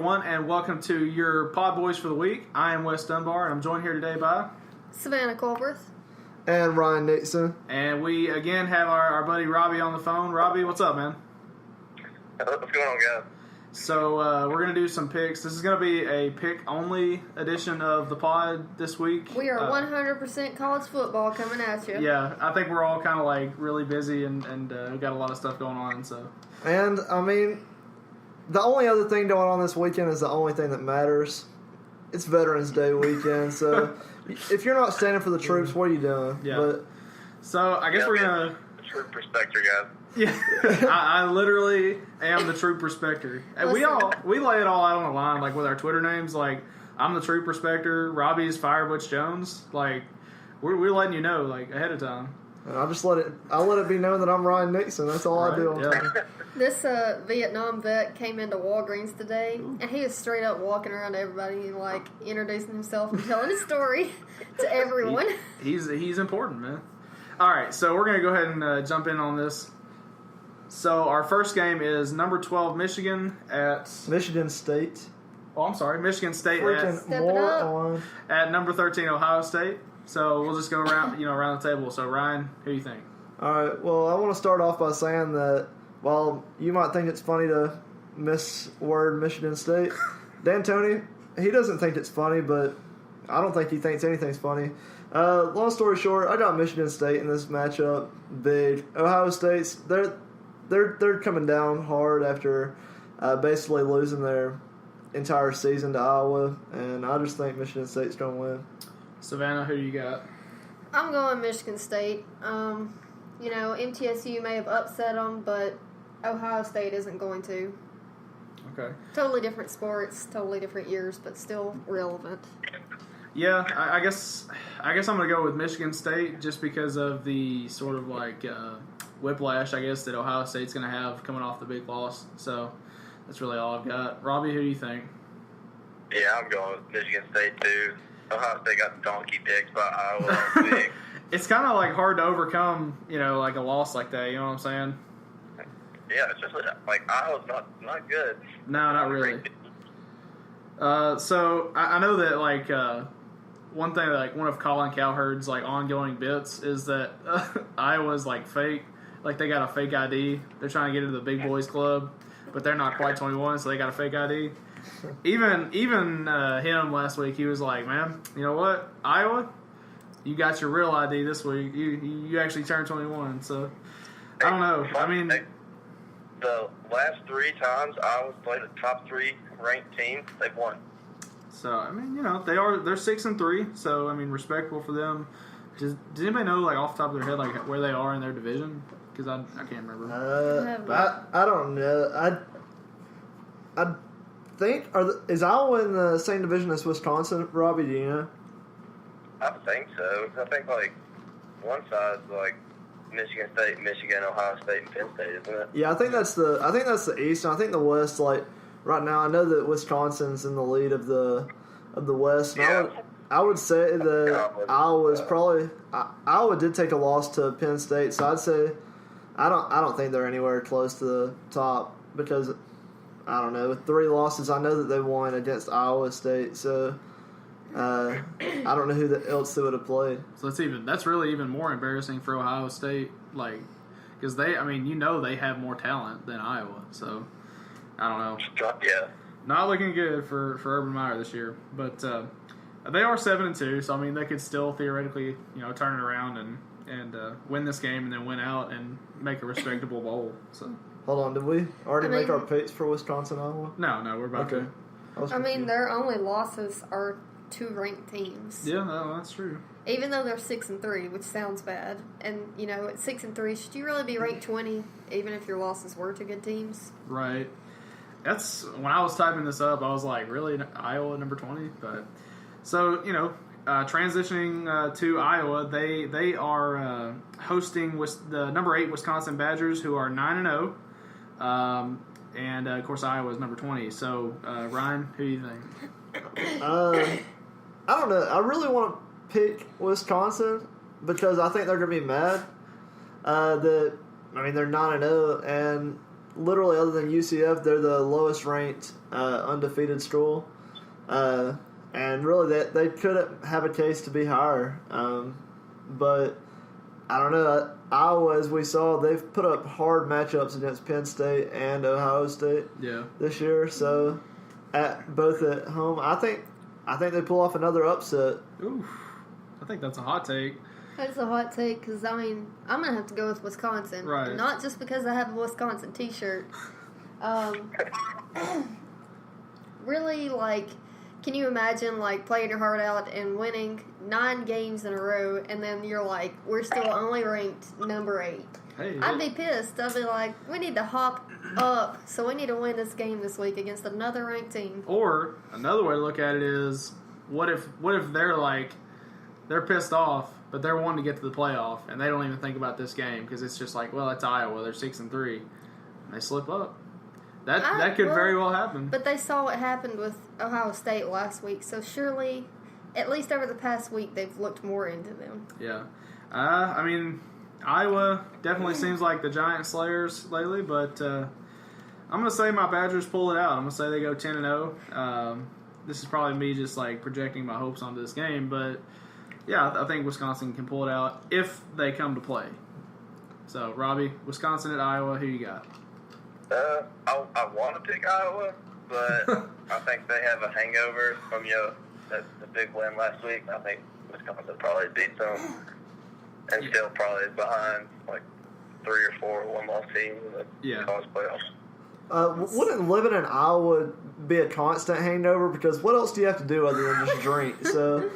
everyone, and welcome to your PodBois for the week. I am Wes Dunbar, and I'm joined here today by Savannah Colworth and Ryan Nixon. And we again have our buddy Robbie on the phone. Robbie, what's up, man? What's going on, guys? So we're going to do some picks. This is going to be a pick-only edition of the pod this week. We are 100% college football coming at you. Yeah, I think we're all kind of like really busy and we've got a lot of stuff going on. So, and I mean, the only other thing going on this weekend is the only thing that matters. It's Veterans Day weekend, so if you're not standing for the troops, what are you doing? Yeah. But, so I guess we're going to... Troop respecter, guys. Yeah, I literally am the troop respecter. And we lay it all out on the line, like with our Twitter names. Like, I'm the troop respecter. Robbie's Fire Butch Jones. Like, we're letting you know, like, ahead of time. And I'll let it be known that I'm Ryan Nixon. That's all I do on Twitter. This Vietnam vet came into Walgreens today, and he was straight up walking around to everybody and like introducing himself and telling his story to everyone. He's important, man. All right, so we're gonna go ahead and jump in on this. So our first game is number 12 Michigan at Michigan State. Oh, I'm sorry, Michigan State at number 13 Ohio State. So we'll just go around, around the table. So Ryan, who do you think? All right. Well, I want to start off by saying that while you might think it's funny to misword Michigan State, Dan Toney, he doesn't think it's funny, but I don't think he thinks anything's funny. Long story short, I got Michigan State in this matchup big. Ohio State's they're coming down hard after basically losing their entire season to Iowa, and I just think Michigan State's going to win. Savannah, who do you got? I'm going Michigan State. MTSU may have upset them, but Ohio State isn't going to. Okay. Totally different sports, totally different years, but still relevant. Yeah, I guess I'm going to go with Michigan State just because of the sort of like whiplash, I guess, that Ohio State's going to have coming off the big loss. So that's really all I've got. Robbie, who do you think? Yeah, I'm going with Michigan State too. Ohio State got donkey picked by Iowa. It's kind of like hard to overcome, like a loss like that. You know what I'm saying? Yeah, it's just like Iowa's not good. No, not really. So I know that like one thing like one of Colin Cowherd's like ongoing bits is that Iowa's like fake. Like they got a fake ID. They're trying to get into the big boys club, but they're not quite 21, so they got a fake ID. Even him last week, he was like, "Man, you know what, Iowa, you got your real ID this week. You actually turned 21." So I don't know. I mean, the last 3 times Iowa's played a top 3 ranked team, they've won. So I mean, they're 6-3. So I mean, respectable for them. Does anybody know like off the top of their head like where they are in their division? Because I can't remember. I don't know. I think is Iowa in the same division as Wisconsin? Robbie, do you know? I think so. I think like one side's like Michigan State, Michigan, Ohio State, and Penn State, isn't it? Yeah, I think that's the East, and I think the West. Like right now, I know that Wisconsin's in the lead of the West. And Yeah. I would say that Iowa did take a loss to Penn State, so I'd say I don't think they're anywhere close to the top because I don't know, with 3 losses, I know that they won against Iowa State, so I don't know who else they would have played. So that's really even more embarrassing for Ohio State, like because they have more talent than Iowa, so I don't know. Yeah. Not looking good for Urban Meyer this year, but they are 7-2, so I mean they could still theoretically turn it around and win this game and then win out and make a respectable bowl. So hold on, did we already make our picks for Wisconsin, Iowa? No, we're about to. Their only losses are 2 ranked teams. Yeah, no, that's true. Even though they're 6-3, which sounds bad, and at 6-3, should you really be ranked 20, even if your losses were to good teams? Right. That's when I was typing this up. I was like, really, Iowa number 20? But so transitioning to Iowa, they are hosting the number 8 Wisconsin Badgers, who are 9-0, and of course Iowa is number 20. So Ryan, who do you think? I don't know. I really want to pick Wisconsin because I think they're going to be mad. They're 9-0, and literally, other than UCF, they're the lowest ranked undefeated school. And really, they couldn't have a case to be higher. But I don't know. Iowa, as we saw, they've put up hard matchups against Penn State and Ohio State this year. So, both at home, I think they pull off another upset. Oof. I think that's a hot take. That's a hot take because, I mean, I'm going to have to go with Wisconsin. Right. Not just because I have a Wisconsin t-shirt. Really, like, can you imagine, like, playing your heart out and winning 9 games in a row, and then you're like, we're still only ranked number 8. Hey, I'd be pissed. I'd be like, we need to hop up, so we need to win this game this week against another ranked team. Or another way to look at it is, what if they're like, they're pissed off, but they're wanting to get to the playoff, and they don't even think about this game because it's just like, well, it's Iowa. They're 6-3, and they slip up. That could very well happen. But they saw what happened with Ohio State last week, so surely, at least over the past week, they've looked more into them. Yeah. I mean, Iowa definitely seems like the giant slayers lately, but I'm going to say my Badgers pull it out. I'm going to say they go 10-0. This is probably me just like projecting my hopes onto this game, but yeah, I think Wisconsin can pull it out if they come to play. So, Robbie, Wisconsin at Iowa, who you got? I want to pick Iowa, but I think they have a hangover from the big win last week. I think Wisconsin probably beats them, and still probably behind like 3 or 4 one-loss teams in the college playoffs. Wouldn't living in Iowa be a constant hangover? Because what else do you have to do other than just drink? So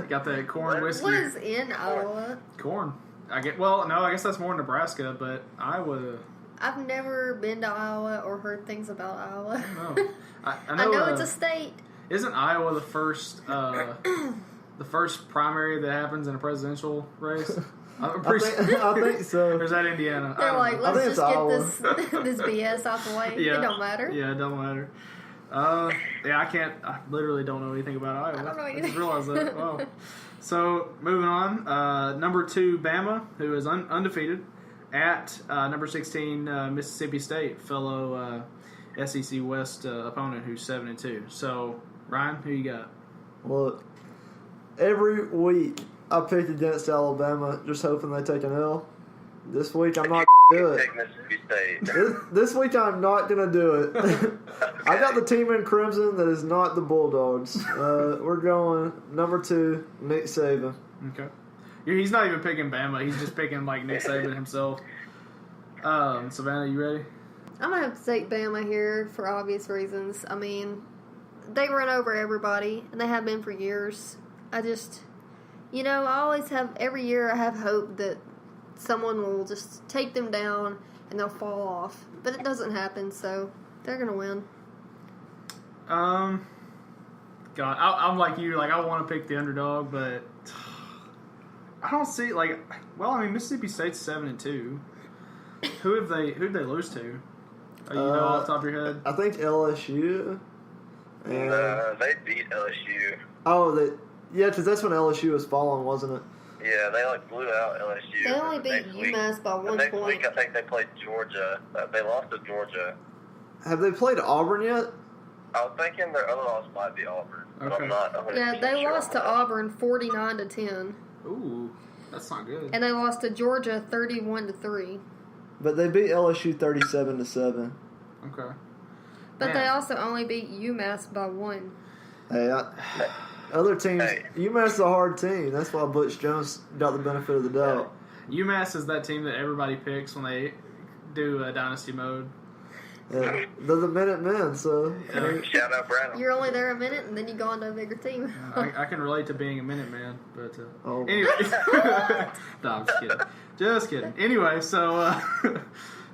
got that corn whiskey. What is in Iowa? Corn. I guess that's more Nebraska, but Iowa. I've never been to Iowa or heard things about Iowa. Oh. I know it's a state. Isn't Iowa the first primary that happens in a presidential race? I think so. Or is that Indiana? They're like, let's just get this BS out the way. Yeah. It don't matter. Yeah, it don't matter. I literally don't know anything about Iowa. I don't know I anything. just realized that. Wow. So, moving on. Number 2, Bama, who is undefeated, at number 16, Mississippi State, fellow SEC West opponent who's 7-2. So, Ryan, who you got? Look, every week I pick against Alabama, just hoping they take an L. This week I'm not going to do it. Take Mississippi State. This week I'm not going to do it. I got the team in crimson that is not the Bulldogs. We're going number 2, Nick Saban. Okay. He's not even picking Bama. He's just picking like Nick Saban himself. Savannah, you ready? I'm going to have to take Bama here for obvious reasons. I mean, they run over everybody, and they have been for years. I just, I always have, every year I have hope that someone will just take them down and they'll fall off. But it doesn't happen, so they're going to win. God, I'm like you. Like, I want to pick the underdog, but I don't see, Mississippi State's 7-2. Who'd they lose to? You know off the top of your head? I think LSU. And they beat LSU. Oh, because that's when LSU was falling, wasn't it? Yeah, they blew out LSU. They only beat UMass by 1 point. Next week, I think they played Georgia. They lost to Georgia. Have they played Auburn yet? I was thinking their other loss might be Auburn, but I'm not 100% Yeah, they sure lost to Auburn 49-10. Ooh, that's not good. And they lost to Georgia 31-3. But they beat LSU 37-7. Okay. But they also only beat UMass by 1. Hey, other teams, UMass is a hard team. That's why Butch Jones got the benefit of the doubt. UMass is that team that everybody picks when they do dynasty mode. Yeah, they're the Minutemen, so. Shout out Brandon. You're only there a minute, and then you go on to a bigger team. I can relate to being a Minuteman, but Anyway. No, I'm just kidding. Just kidding. Anyway, so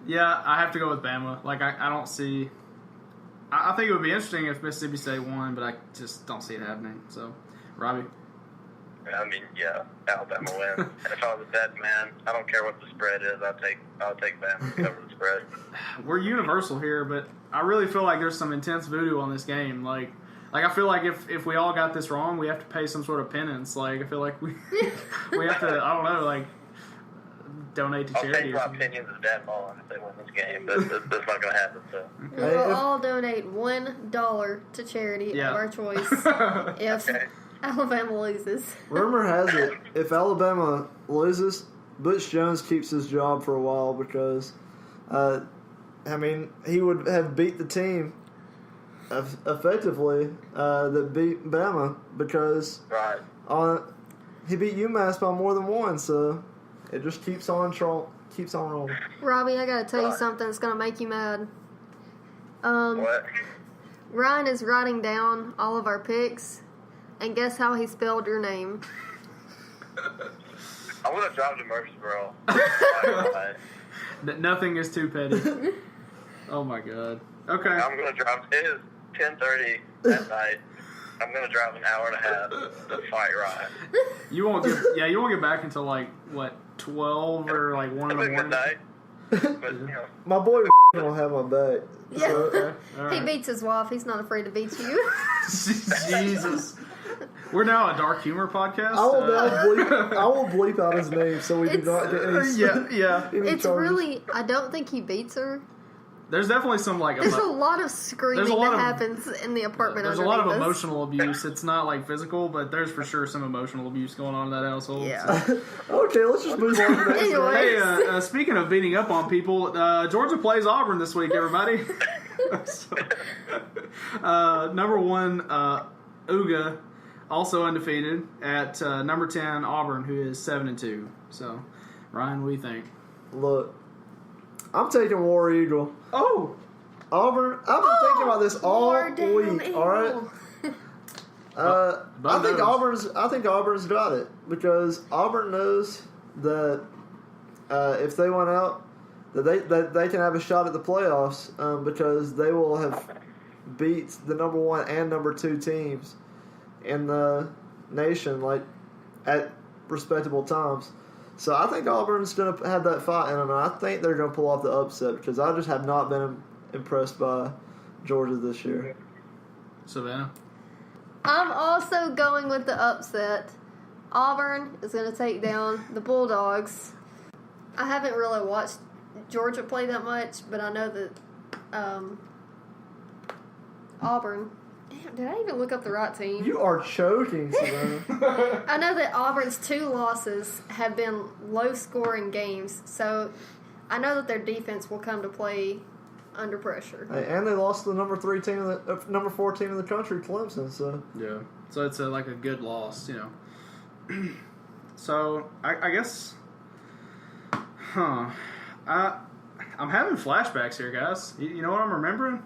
yeah, I have to go with Bama. Like, I don't see. I think it would be interesting if Mississippi State won, but I just don't see it happening. So, Robbie. I mean, yeah, Alabama wins. And if I was a bet man, I don't care what the spread is. I'll take Bama to cover the spread. We're universal here, but I really feel like there's some intense voodoo on this game. Like I feel like if we all got this wrong, we have to pay some sort of penance. Like, I feel like we have to, I don't know, like, donate to I'll charity. change my opinions of Dan Mullen if they win this game. That's not going to happen. So. We will all donate $1 to charity of our choice if Alabama loses. Rumor has it, if Alabama loses, Butch Jones keeps his job for a while because, he would have beat the team effectively that beat Bama because he beat UMass by more than one, so it just keeps on rolling. Robbie, I gotta tell you something that's gonna make you mad. What? Ryan is writing down all of our picks, and guess how he spelled your name? I'm going to drive to Murfreesboro. Nothing is too petty. Oh my God. Okay. I'm going to drive. It is 10:30 at night. I'm going to drive an hour and a half to fight Ryan. You won't get back until like what 12 or like 1 in the morning. Midnight. But My boy will have my back. Yeah. Okay. All He right. beats his wife. He's not afraid to beat you. Jesus. We're now a dark humor podcast. I will bleep out his name so we do not get any. Yeah. any It's charges. really, I don't think he beats her. There's definitely some like There's a lot of screaming that happens in the apartment. There's a lot of underneath us. emotional abuse. It's not like physical, but there's for sure some emotional abuse going on in that household. Yeah. So. Okay, let's just move on to the next Anyway. game. Hey, speaking of beating up on people, Georgia plays Auburn this week, everybody. Number 1, Uga, also undefeated at number 10, Auburn, who is 7-2. So, Ryan, what do you think? Look, I'm taking War Eagle. Oh, Auburn. I've been thinking about this all week. All right. I think Auburn's got it because Auburn knows that if they went out, that they can have a shot at the playoffs because they will have beat the number 1 and number 2 teams in the nation like at respectable times. So I think Auburn's going to have that fight in them, and I think they're going to pull off the upset because I just have not been impressed by Georgia this year. Savannah. I'm also going with the upset. Auburn is going to take down the Bulldogs. I haven't really watched Georgia play that much, but I know that Auburn... Damn, did I even look up the right team? You are choking, Savannah. I know that Auburn's 2 losses have been low-scoring games, so I know that their defense will come to play under pressure. Hey, and they lost to the number 4 team in the country, Clemson. So Yeah. So it's like a good loss, you know. So I guess, I'm having flashbacks here, guys. You know what I'm remembering?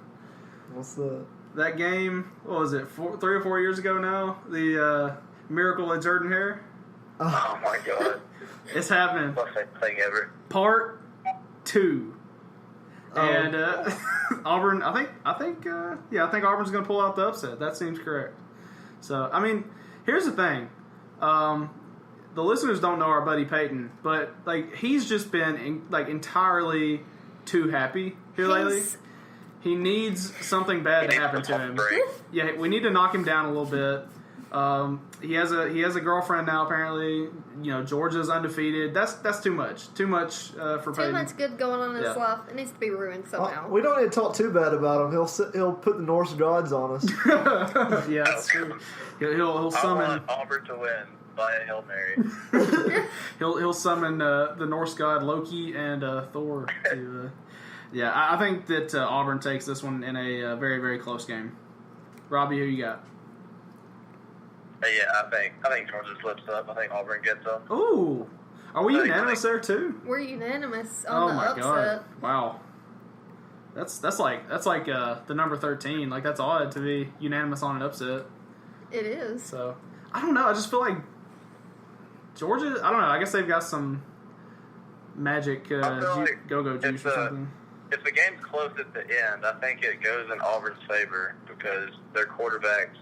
what's that? That game, what was it, 3 or 4 years ago now? The Miracle at Jordan Hare? oh my God. It's happening. Best thing ever. Part 2. Oh. And Auburn, I think Auburn's going to pull out the upset. That seems correct. So, I mean, here's the thing. The listeners don't know our buddy Peyton, but like he's just been entirely too happy here lately. He needs something bad to happen to him. Yeah, we need to knock him down a little bit. He has a girlfriend now. Apparently, you know Georgia's undefeated. That's too much. Too much for Peyton. Too much good going on in his life. It needs to be ruined somehow. We don't need to talk too bad about him. He'll put the Norse gods on us. Yeah, that's true. He'll I summon. want Auburn to win by a Hail Mary. He'll summon the Norse god Loki and Thor. To, yeah, I think that Auburn takes this one in a very, very close game. Robbie, who you got? Yeah, I think Georgia slips up. I think Auburn gets them. Ooh, are we unanimous there too? We're unanimous on the upset. God! Wow, that's like the number 13. Like that's odd to be unanimous on an upset. It is. So I don't know. I just feel like Georgia. I don't know. I guess they've got some magic go-go juice or something. If the game's close at the end, I think it goes in Auburn's favor because their quarterback's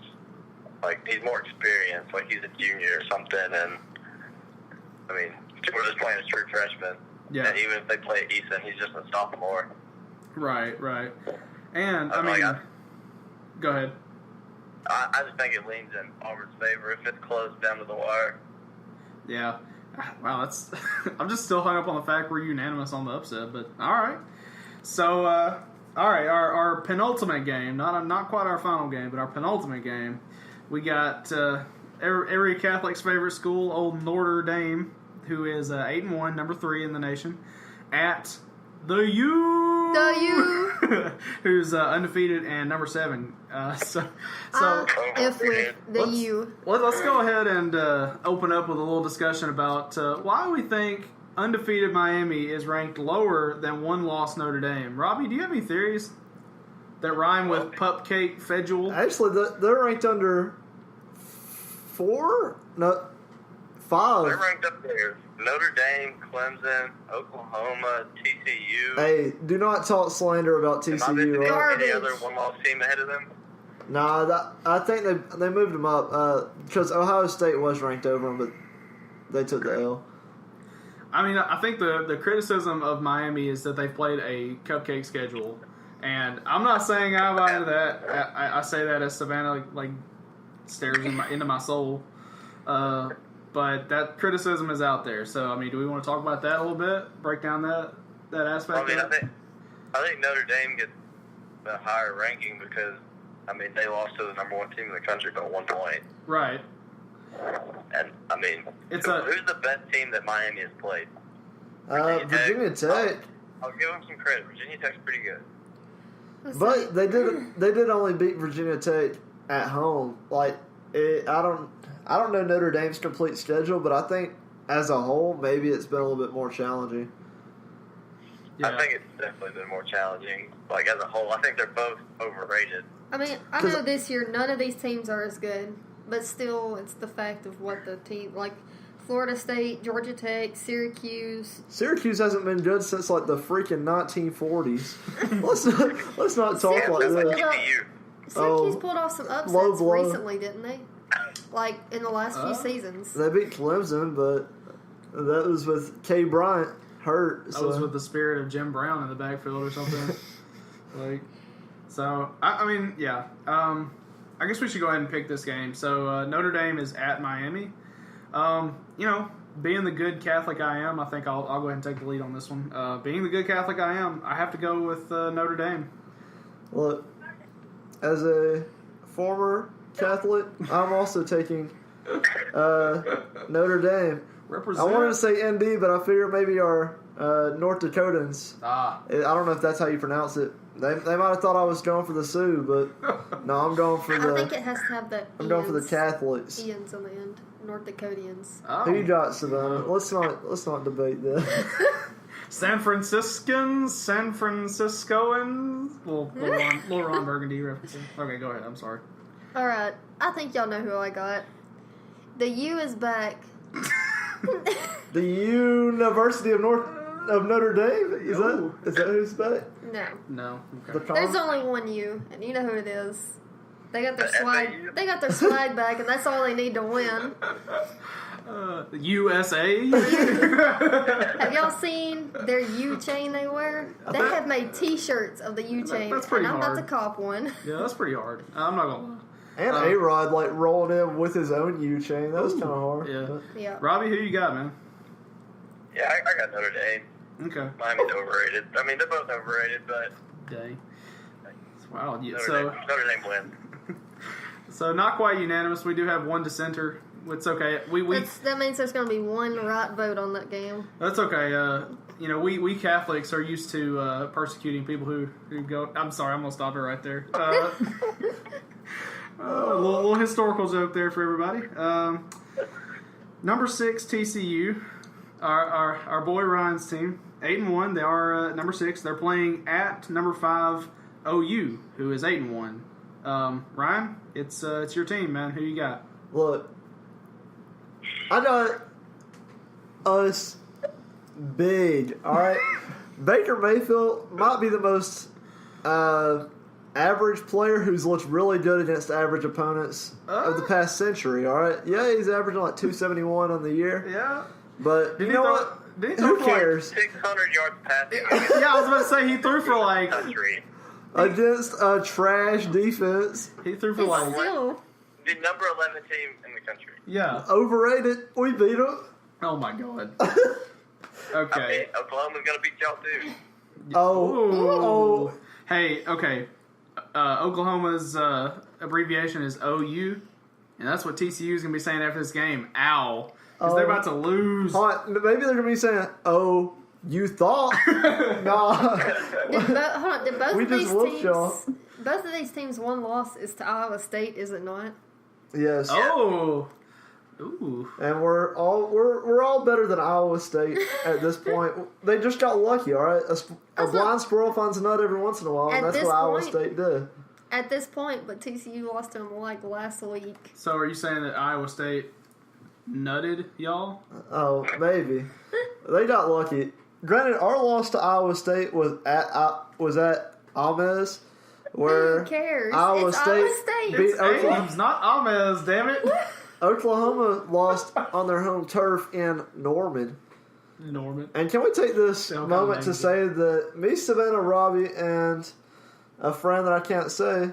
he's more experienced, like he's a junior or something, and I mean Georgia's playing a true freshman. Yeah. And even if they play Easton, he's just a sophomore. Right. And I mean, go ahead. I just think it leans in Auburn's favor if it's close down to the wire. Yeah. Wow, that's. I'm just still hung up on the fact we're unanimous on the upset, but all right. So, all right, our penultimate game, not quite our final game, but our penultimate game, we got every Catholic's favorite school, old Notre Dame, who is 8-1, number 3 in the nation, at the U. The U. Who's undefeated and number 7. So if with the U. Let's go ahead and open up with a little discussion about why we think undefeated Miami is ranked lower than one-loss Notre Dame. Robbie, do you have any theories that rhyme with Pupcake Fedule? Actually, they're ranked under 4? No, 5. They're ranked up there. Notre Dame, Clemson, Oklahoma, TCU. Hey, do not talk slander about TCU. Right? Any other one-loss team ahead of them? Nah, I think they moved them up because Ohio State was ranked over them, but they took the L. I mean, I think the criticism of Miami is that they've played a cupcake schedule, and I'm not saying I buy into that. I say that as Savannah like stares into my soul. But that criticism is out there. So, I mean, do we want to talk about that a little bit? Break down that aspect? I mean, I think Notre Dame gets the higher ranking because, I mean, they lost to the number 1 team in the country by 1 point. Right. And, I mean, who's the best team that Miami has played? Virginia Tech. I'll give them some credit. Virginia Tech's pretty good. But they did only beat Virginia Tech at home. Like, I don't know Notre Dame's complete schedule, but I think as a whole, maybe it's been a little bit more challenging. Yeah. I think it's definitely been more challenging. Like, as a whole, I think they're both overrated. I mean, I know this year none of these teams are as good, but still, it's the fact of what the team, like Florida State, Georgia Tech, Syracuse. Syracuse hasn't been good since like the freaking 1940s. let's not talk like this. Syracuse pulled off some upsets recently, didn't they? Like in the last few seasons. They beat Clemson, but that was with K. Bryant hurt. That was with the spirit of Jim Brown in the backfield or something. I mean, yeah. I guess we should go ahead and pick this game. So Notre Dame is at Miami. Being the good Catholic I am, I think I'll go ahead and take the lead on this one. Being the good Catholic I am, I have to go with Notre Dame. Look, as a former Catholic, I'm also taking Notre Dame. Represent. I wanted to say ND, but I figured maybe our North Dakotans. I don't know if that's how you pronounce it. They might have thought I was going for the Sioux, but no, I'm going for the. I think it has to have the. I'm going for the Catholics. Ians on the end, North Dakotians. Oh. Who you got, Savannah? Let's not debate that. San Franciscoans. Little Ron Burgundy referencing. Okay, go ahead. I'm sorry. All right, I think y'all know who I got. The U is back. The University of Notre Dame? Is that who's back? No. Okay. There's only one U, and you know who it is. They got their swag. They got their swag back, and that's all they need to win. USA. Have y'all seen their U chain they wear? They have made T-shirts of the U chain. That's pretty hard. I'm about to cop one. Yeah, that's pretty hard. I'm not gonna lie. And A-Rod rolled in with his own U chain. That was kind of hard. Yeah. Robbie, who you got, man? Yeah, I got Notre Dame. Okay. Miami's overrated. I mean, they're both overrated, but Dang. Wow. Notre Dame wins. So not quite unanimous. We do have one dissenter. It's okay. That means there's going to be one right vote on that game. That's okay. We Catholics are used to persecuting people who go. I'm sorry. I'm gonna stop it right there. A little historical joke there for everybody. Number 6 TCU, our boy Ryan's team, 8-1. They are number 6. They're playing at number 5 OU, who is 8-1. Ryan, it's your team, man. Who you got? Look, I got us big. All right, Baker Mayfield might be the most average player who's looked really good against average opponents of the past century. All right, yeah, he's averaging like 271 on the year. Yeah, but you know what? Who cares? 600 yards passing. Yeah, I was about to say he threw for like against a trash defense. He threw for like still the number 11 team in the country. Yeah, overrated. We beat them. Oh my god. I Okay. mean, Oklahoma's gonna beat y'all too. Oh. Hey, okay. Oklahoma's abbreviation is OU, and that's what TCU is going to be saying after this game. Ow. Because they're about to lose. Hold on, maybe they're going to be saying, oh, you thought? Nah. Did both We of just these whooped teams? y'all. Both of these teams' one loss is to Iowa State, is it not? Yes. Oh. Ooh. And we're all better than Iowa State at this point. They just got lucky, all right? A blind squirrel finds a nut every once in a while, and At that's this what Iowa point- State did. At this point, but TCU lost to them like last week. So are you saying that Iowa State nutted y'all? Oh, maybe. They got lucky. Granted, our loss to Iowa State was at Ames, where Who cares? Iowa It's State Iowa State. beat It's Oklahoma. Ames, not Ames, damn it. Oklahoma lost on their home turf in Norman. Norman. And can we take this They all got moment to names. say that me, Savannah, Robbie, and a friend that I can't say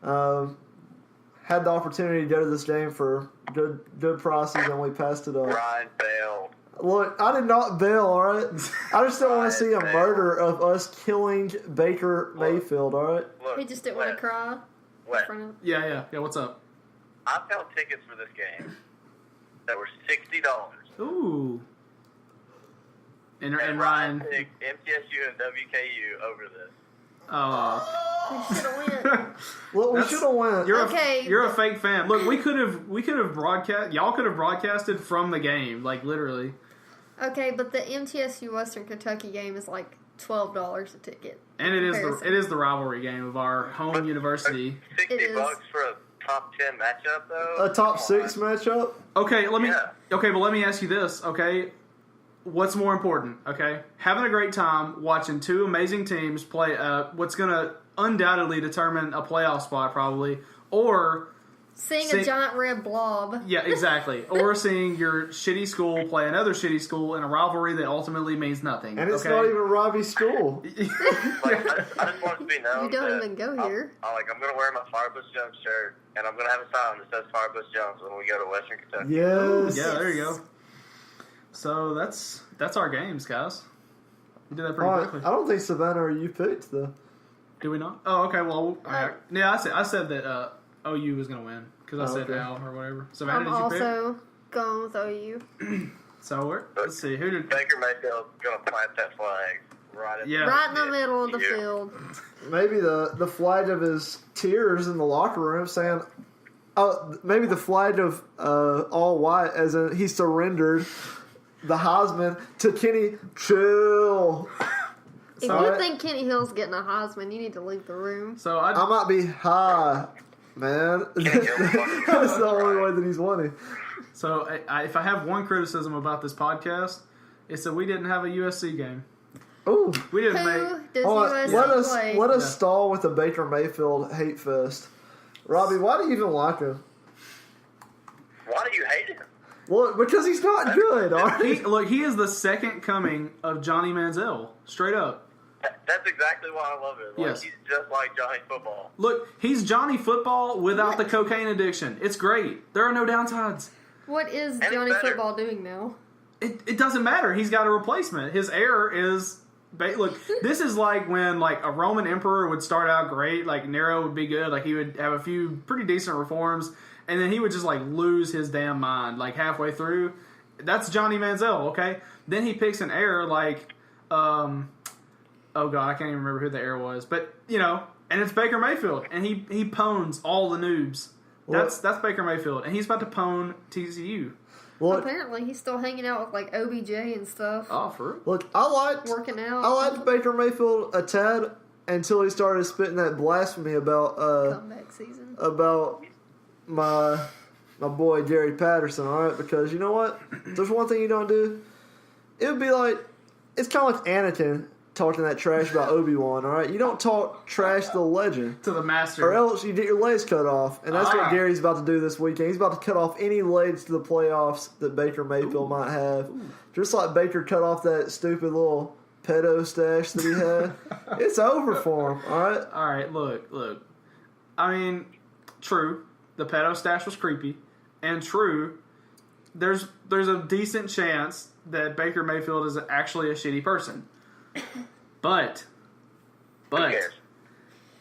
had the opportunity to go to this game for good prices, and we passed it up. Ryan bailed. Look, I did not bail, all right? I just don't want to see a Ryan murder of us killing Baker Mayfield, all right? Look, He just didn't want to cry in Wes, front of. Yeah, what's up? I found tickets for this game that were $60. Ooh. And And Ryan. picked MTSU and WKU over this. Oh. We should have went. Look, we That's- should have went. You're a fake fan. Look, we could have broadcast. Y'all could have broadcasted from the game, like literally. Okay, but the MTSU Western Kentucky game is like $12 a ticket. And it Comparison. is the rivalry game of our home university. It $60 is. for a top 10 matchup, though. A top Come 6 on. matchup? Okay, Yeah. but let me ask you this. Okay, what's more important? Okay, having a great time watching two amazing teams play. What's going to undoubtedly determine a playoff spot, probably, or Seeing See- a giant red blob. yeah, exactly, or seeing your shitty school play another shitty school in a rivalry that ultimately means nothing. And it's okay? not even Robbie's school. Like, I just want it to be known You don't that even go I'm- here. I'm going to wear my Firebush Jones shirt, and I'm going to have a sign that says Firebush Jones when we go to Western Kentucky. Yes. Yeah, there you go. So that's our games, guys. We did that pretty All right, quickly. I don't think Savannah or you picked the. Do we not? Oh, okay. Well, yeah. I said that OU was gonna win because I said okay. Al or whatever. Savannah, I'm did you also going with OU. pick? So let's see. Who did? Baker Mayfield's going to plant that flag right in Yeah. Right in the middle of the Yeah. field. Maybe the flag of his tears in the locker room saying, maybe the flag of all white as in he surrendered the Heisman to Kenny. Chill. If So- you think Kenny Hill's getting a Heisman, you need to leave the room. So I might be high, man. That's the only way that he's winning. So if I have one criticism about this podcast, it's that we didn't have a USC game. Ooh. We didn't Who make. does Hold on, USC play? let us Yeah. stall with the Baker Mayfield hate fest. Robbie, why do you even like him? Why do you hate him? Well, because he's not good, all right? He is the second coming of Johnny Manziel, straight up. That's exactly why I love him. Like, Yes. he's just like Johnny Football. Look, he's Johnny Football without the cocaine addiction. It's great. There are no downsides. What is And Johnny it's better. Football doing now? It doesn't matter. He's got a replacement. His heir is. Look, this is like when like a Roman emperor would start out great, like Nero would be good, like he would have a few pretty decent reforms, and then he would just like lose his damn mind like halfway through. That's Johnny Manziel, okay? Then he picks an heir like, oh god, I can't even remember who the heir was, but you know, and it's Baker Mayfield, and he pwns all the noobs. That's Baker Mayfield, and he's about to pwn TCU. Look, Apparently, he's still hanging out with like OBJ and stuff, Oh, for real? look, I working out. liked Baker Mayfield a tad until he started spitting that blasphemy about comeback season. my boy Gary Patterson, all right? Because you know what? If there's one thing you don't do. It would be like it's kind of like Anakin talking that trash about Obi-Wan, all right? You don't talk trash to the legend. To the master. Or else you get your legs cut off. And that's what Gary's about to do this weekend. He's about to cut off any legs to the playoffs that Baker Mayfield might have. Just like Baker cut off that stupid little pedo stash that he had. It's over for him, all right? All right, look. I mean, true, the pedo stash was creepy, and true, there's a decent chance that Baker Mayfield is actually a shitty person. But Who cares?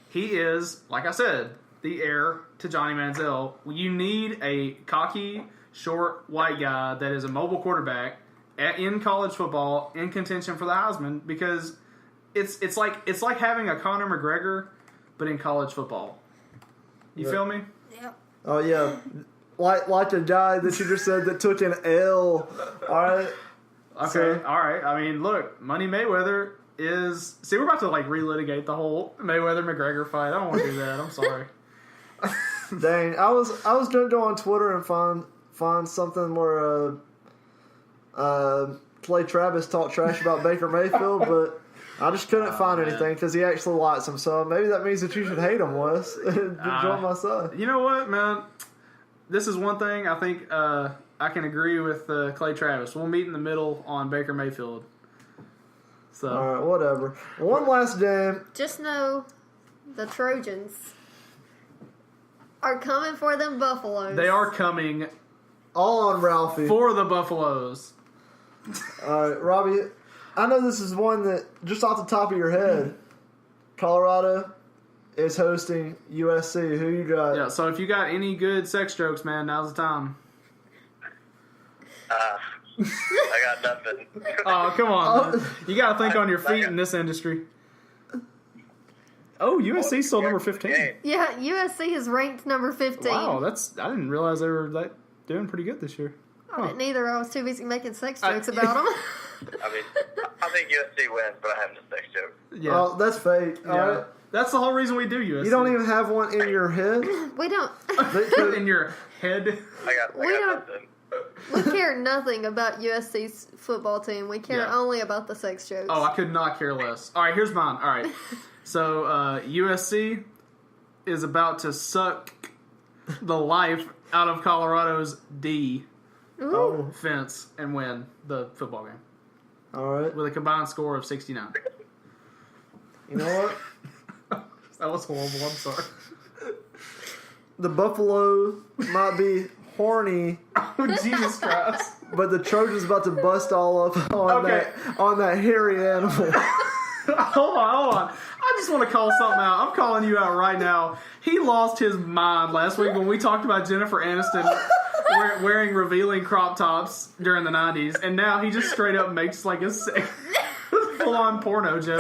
he is, like I said, the heir to Johnny Manziel. You need a cocky, short, white guy that is a mobile quarterback in college football in contention for the Heisman, because it's like having a Conor McGregor but in college football. You feel me? Yeah. Oh yeah, like the guy that you just said that took an L. All right. Okay, all right. I mean, look, Money Mayweather is... See, we're about to, relitigate the whole Mayweather-McGregor fight. I don't want to do that. I'm sorry. Dang, I was gonna go on Twitter and find something where Clay Travis talked trash about Baker Mayfield, but I just couldn't find anything because he actually likes him. So maybe that means that you should hate him, Wes. Join my side. You know what, man? This is one thing I think I can agree with Clay Travis. We'll meet in the middle on Baker Mayfield. So, All right, whatever. One last game. Just know the Trojans are coming for them Buffaloes. they are coming All on Ralphie. for the Buffaloes. All right, Robbie. I know this is one that just off the top of your head, Colorado is hosting USC. Who you got? Yeah, so if you got any good sex jokes, man, now's the time. I got nothing. Oh, come on, man. You got to think on your feet in this industry. Oh, USC's still number 15. Yeah, USC is ranked number 15. Wow, I didn't realize they were doing pretty good this year. I didn't either. I was too busy making sex jokes about them. I mean, I think USC wins, but I have no sex joke. Yeah. Oh, that's fake. All Yeah. right. That's the whole reason we do USC. You don't even have one in your head? We don't. in your head. I got nothing. We care nothing about USC's football team. We care Yeah. only about the sex jokes. Oh, I could not care less. All right, here's mine. All right. So, USC is about to suck the life out of Colorado's Ooh. defense and win the football game All right. with a combined score of 69. You know what? That was horrible. I'm sorry. The Buffalo might be horny, Oh, Jesus Christ. but the Trojans about to bust all up on that hairy animal. Hold on. I just want to call something out. I'm calling you out right now. He lost his mind last week when we talked about Jennifer Aniston wearing revealing crop tops during the 90s, and now he just straight up makes a full-on porno joke.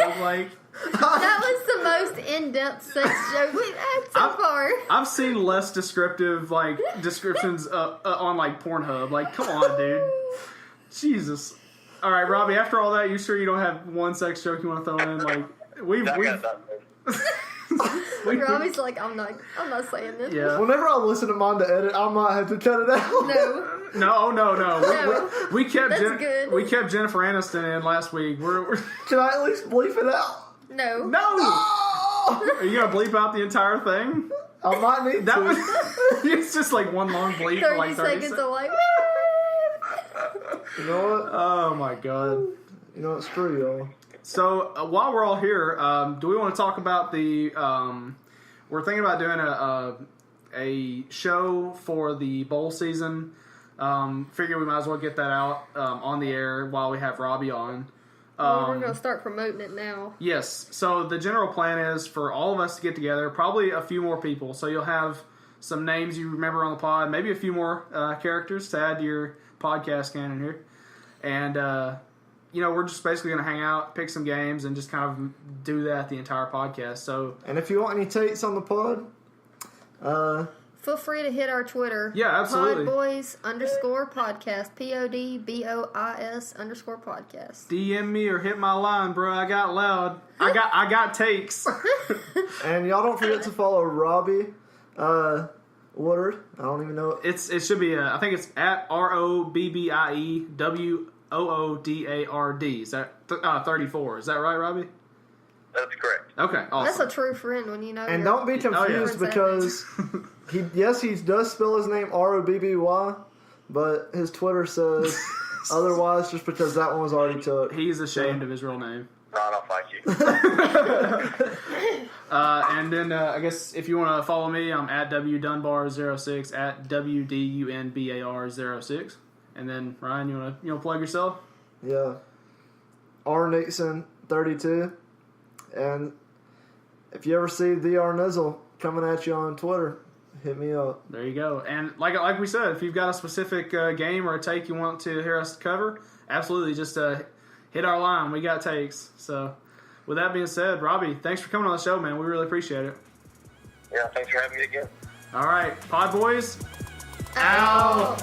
That was the most in-depth sex joke we've had so far. I've seen less descriptive descriptions on Pornhub. Come on, dude. Jesus. All right, Robbie. After all that, you sure you don't have one sex joke you want to throw in? I got nothing. Robbie's like, I'm not saying this. Yeah. Whenever I listen to mine to edit, I might have to cut it out. No. No. We kept That's good. we kept Jennifer Aniston in last week. We're Can I at least bleep it out? No. no. Oh! Are you gonna bleep out the entire thing? I might need That to. was it's just one long bleep 30 for 30 seconds seconds. of like, You know what? Oh my god. You know it's true, y'all. So while we're all here, do we want to talk about the? We're thinking about doing a show for the bowl season. Figure we might as well get that out on the air while we have Robbie on. well, we're going to start promoting it now. Yes. So the general plan is for all of us to get together, probably a few more people. So you'll have some names you remember on the pod, maybe a few more characters to add to your podcast canon here, and. We're just basically going to hang out, pick some games, and just kind of do that the entire podcast. So, And if you want any takes on the pod, Feel free to hit our Twitter. Yeah, absolutely. PodBoys_podcast. PODBOIS_podcast. DM me or hit my line, bro. I got loud. I got takes. and y'all don't forget to follow Robbie Woodard. I don't even know. It should be. I think it's at ROBBIEWOODARD. Is that 34? Is that right, Robbie? That's correct. Okay, awesome. That's a true friend when you know. And your don't be confused friend's because he does spell his name ROBBY, but his Twitter says otherwise just because that one was already took. He's ashamed of his real name. Ron, I'll fight you. And then I guess if you want to follow me, I'm at WDunbar06, at WDUNBAR06. And then Ryan, you wanna plug yourself? Yeah. R Nixon 32, and if you ever see the R Nizzle coming at you on Twitter, hit me up. There you go. And like we said, if you've got a specific game or a take you want to hear us cover, absolutely just hit our line. We got takes. So with that being said, Robbie, thanks for coming on the show, man. We really appreciate it. Yeah, thanks for having me again. All right, Pod Boys, out.